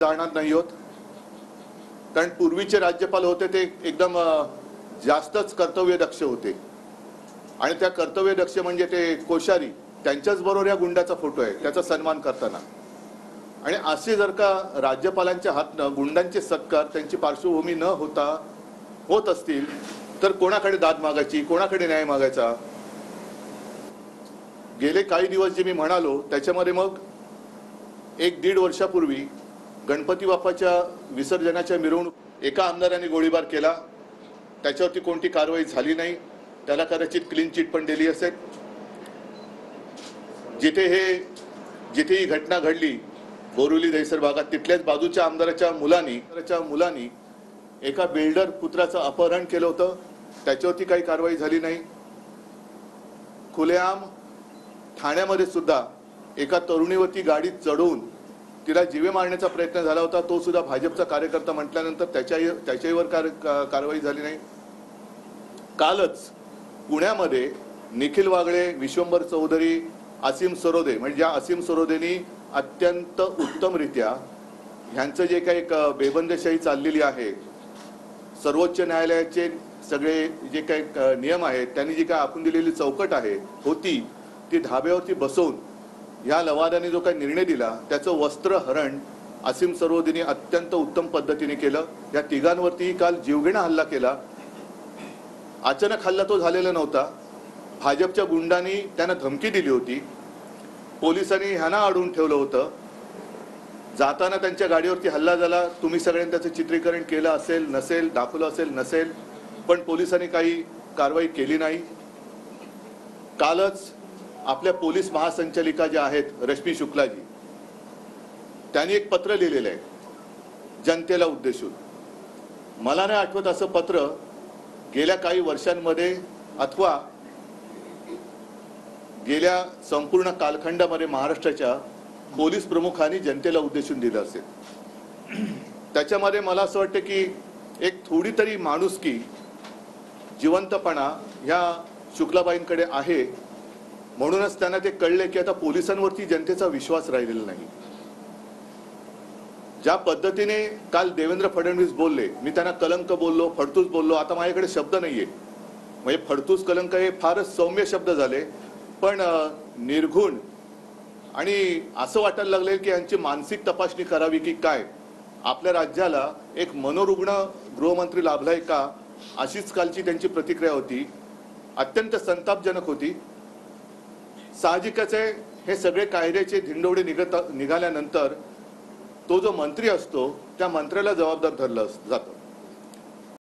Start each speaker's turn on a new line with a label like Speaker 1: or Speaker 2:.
Speaker 1: जाणार नाही होत, कारण पूर्वीचे राज्यपाल होते ते एकदम जास्तच कर्तव्यदक्ष होते आणि त्या कर्तव्यदक्ष म्हणजे ते कोश्यारी त्यांच्याच बरोबर या गुंडाचा फोटो आहे त्याचा सन्मान करताना। आणि असे जर का राज्यपालांच्या हातनं गुंडांचे सत्कार त्यांची पार्श्वभूमी न होता होत असतील तर कोणाकडे दाद मागायची, कोणाकडे न्याय मागायचा? गेले काही दिवस जे मी म्हणालो त्याच्यामध्ये मग 1-1.5 वर्षापूर्वी गणपती बाप्पाच्या विसर्जनाच्या मिरवणूक एका आमदाराने गोळीबार केला, त्याच्यावरती कोणती कारवाई झाली नाही, त्याला कदाचित क्लीन चिट पण दिली असेल। जिथे ही घटना घडली बोरिवली दहिसर भागात तिथल्याच बाजूच्या आमदाराच्या मुलांनी एका बिल्डर पुत्राचं अपहरण केलं होतं, त्याच्यावरती काही कारवाई झाली नाही। खुलेआम ठाण्यामध्ये सुद्धा एका तरुणीवरती गाडीत चढवून तिला जीवे मारण्याचा प्रयत्न झाला होता, तो सुद्धा भाजपचा कार्यकर्ता म्हटल्यानंतर त्याच्यावर कारवाई झाली नाही। कालच पुण्यामध्ये निखिल वागळे, विश्वंभर चौधरी, असीम सरोदे म्हणजे असीम सरोदेनी अत्यंत उत्तमरित्या ह्यांचं जे काही बेबंदशाही चाललेली आहे, सर्वोच्च न्यायालयाचे सगळे जे काही नियम आहेत त्यांनी जी काही आखून दिलेली चौकट आहे होती ती धाब्यावरती बसवून या लवादाने जो काही निर्णय दिला त्याचं वस्त्रहरण असीम सरोदेनी अत्यंत उत्तम पद्धतीने केलं। या तिघांवरती काल जीवघेणा हल्ला केला। अचानक हल्ला तो झालेला नव्हता, भाजपच्या गुंडांनी त्यांना धमकी दिली होती, पोलिसांनी ह्यांना अडवून ठेवलं होतं, जाताना त्यांच्या गाडीवरती हल्ला झाला। तुम्ही सगळ्यांनी त्याचं चित्रीकरण केलं असेल नसेल, दाखवलं असेल नसेल, पण पोलिसांनी काही कारवाई केली नाही। कालच आपल्या पोलीस महासंचालिका ज्या आहेत रश्मी शुक्लाजी, त्यांनी एक पत्र लिहिलेलं आहे जनतेला उद्देशून। मला नाही आठवत असं पत्र गेल्या काही वर्षांमध्ये अथवा गेल्या संपूर्ण कालखंडामध्ये महाराष्ट्राच्या पोलीस प्रमुखांनी जनतेला उद्देशून दिलं असेल। त्याच्यामध्ये मला असं वाटतं की एक थोडी तरी माणुसकी, जिवंतपणा ह्या शुक्लाबाईंकडे आहे, म्हणूनच त्यांना ते कळले की आता पोलिसांवरती जनतेचा विश्वास राहिलेला नाही। ज्या पद्धतीने काल देवेंद्र फडणवीस बोलले, मी त्यांना कलंक बोललो, फडतूस बोललो, आता माझ्याकडे शब्द नाहीये, म्हणजे फडतूस कलंक हे फारच सौम्य शब्द झाले, पण निर्घुण आणि असं वाटायला लागले की यांची मानसिक तपासणी करावी की काय, आपल्या राज्याला एक मनोरुग्ण गृहमंत्री लाभलाय का, अशीच कालची त्यांची प्रतिक्रिया होती, अत्यंत संतापजनक होती। साहजिकच आहे हे सगळे कायद्याचे धिंडोडे निघाल्यानंतर तो जो मंत्री असतो त्या मंत्र्याला जबाबदार धरलं जातं।